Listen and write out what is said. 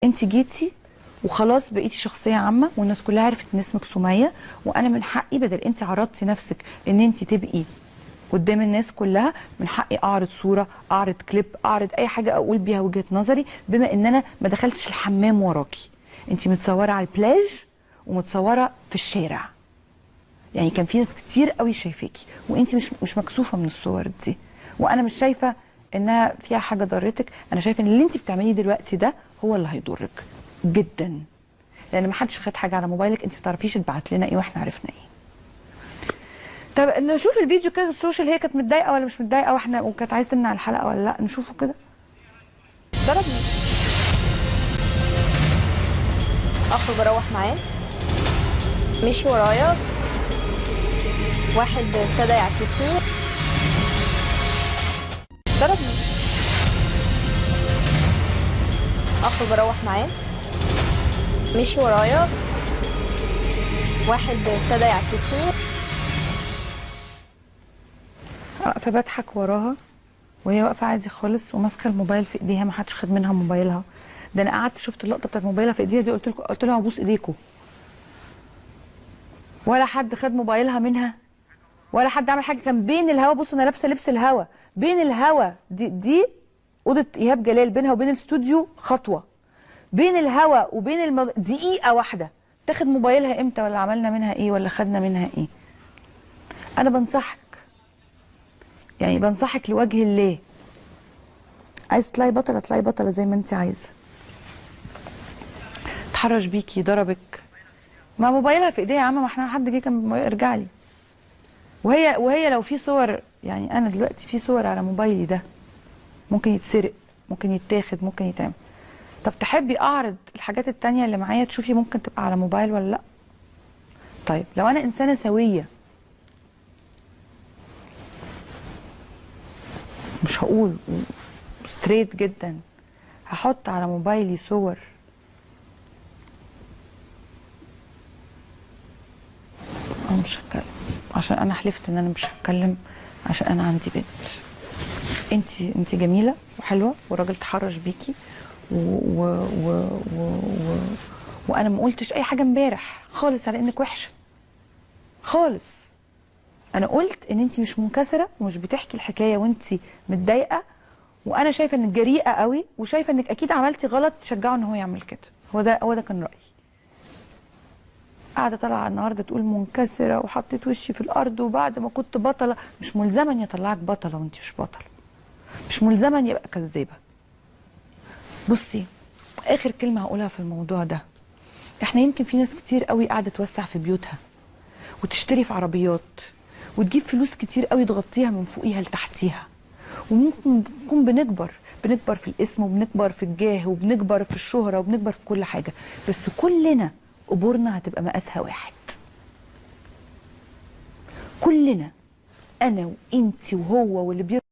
انت جيتي وخلاص بقيتي شخصيه عامه والناس كلها عرفت ان اسمك سميه، وانا من حقي بدل انت عرضتي نفسك ان انت تبقي قدام الناس كلها، من حقي اعرض صوره، اعرض كليب، اعرض اي حاجه اقول بيها وجهه نظري، بما ان انا ما دخلتش الحمام وراكي. انت متصوره على البلاج ومتصوره في الشارع، يعني كان في ناس كتير قوي شايفاكي وانت مش مكسوفه من الصور دي، وانا مش شايفه انها فيها حاجه ضرتك. انا شايفه ان اللي انت بتعمليه دلوقتي ده هو اللي هيضرك جدا، لان ما حدش خد حاجه على موبايلك، انت ما بتعرفيش اتبعت لنا ايه واحنا عرفنا ايه. طب نشوف الفيديو كده السوشيال، هي كانت متضايقه ولا مش متضايقه واحنا وكانت عايزه تمنع الحلقه ولا لا، نشوفه كده. ضربني، اخرج اروح معاه، مشي ورايا، واحد ابتدى يعكسني، ضربني، اخرج اروح معاه، مشي ورايا، واحد ابتدى يعكسني. فبضحك وراها وهي واقفه عادي خالص وماسكه الموبايل في ايديها، ما حدش خد منها موبايلها. ده انا قعدت شفت اللقطه بتاعت موبايلها في ايديها دي، قلت لها ابوس ايديكم، ولا حد خد موبايلها منها ولا حد عمل حاجه. كان بين الهوا، بصوا انا لابسه لبس الهوا، بين الهوا دي اوضه ايهاب جلال، بينها وبين الاستوديو خطوه، بين الهوا وبين دقيقه واحده. تاخد موبايلها امتى ولا عملنا منها ايه ولا خدنا منها ايه؟ انا بنصحك، يعني بنصحك لوجه الله، عايز تطلعي بطله اطلعي بطله زي ما انت عايزه. اتحرش بيكي، ضربك، ما موبايلها في ايديها يا عم، ما احنا حد جه كان ارجع لي. وهي لو في صور، يعني انا دلوقتي في صور على موبايلي ده ممكن يتسرق، ممكن يتاخد، ممكن يتعمل. طب تحبي اعرض الحاجات التانية اللي معايا تشوفي ممكن تبقى على موبايل ولا لا؟ طيب لو انا انسانه سويه، مش هقول ستريت جدا، هحط على موبايلي صور انا مش هتكلم، عشان انا حلفت ان انا مش هتكلم، عشان انا عندي بنت. انت جميله وحلوه والراجل تحرش بيكي و و و و و وانا ما قلتش اي حاجه امبارح خالص على انك وحشه خالص. انا قلت ان انت مش منكسره ومش بتحكي الحكايه وانت متضايقه، وانا شايفه انك جريئه قوي وشايفه انك اكيد عملتي غلط تشجعه ان هو يعمل كده. هو ده كان رايي. قاعده طالعه النهارده تقول منكسره وحطيت وشي في الارض وبعد ما كنت بطله. مش ملزما ان يطلعك بطله وانت مش بطله، مش ملزما يبقى كذابه. بصي، اخر كلمه هقولها في الموضوع ده، احنا يمكن في ناس كتير قوي قاعده توسع في بيوتها وتشتري في عربيات وتجيب فلوس كتير قوي تغطيها من فوقيها لتحتيها، وممكن نكون بنكبر في الاسم وبنكبر في الجاه وبنكبر في الشهره وبنكبر في كل حاجه، بس كلنا قبورنا هتبقى مقاسها واحد. كلنا، انا وانتي وهو واللي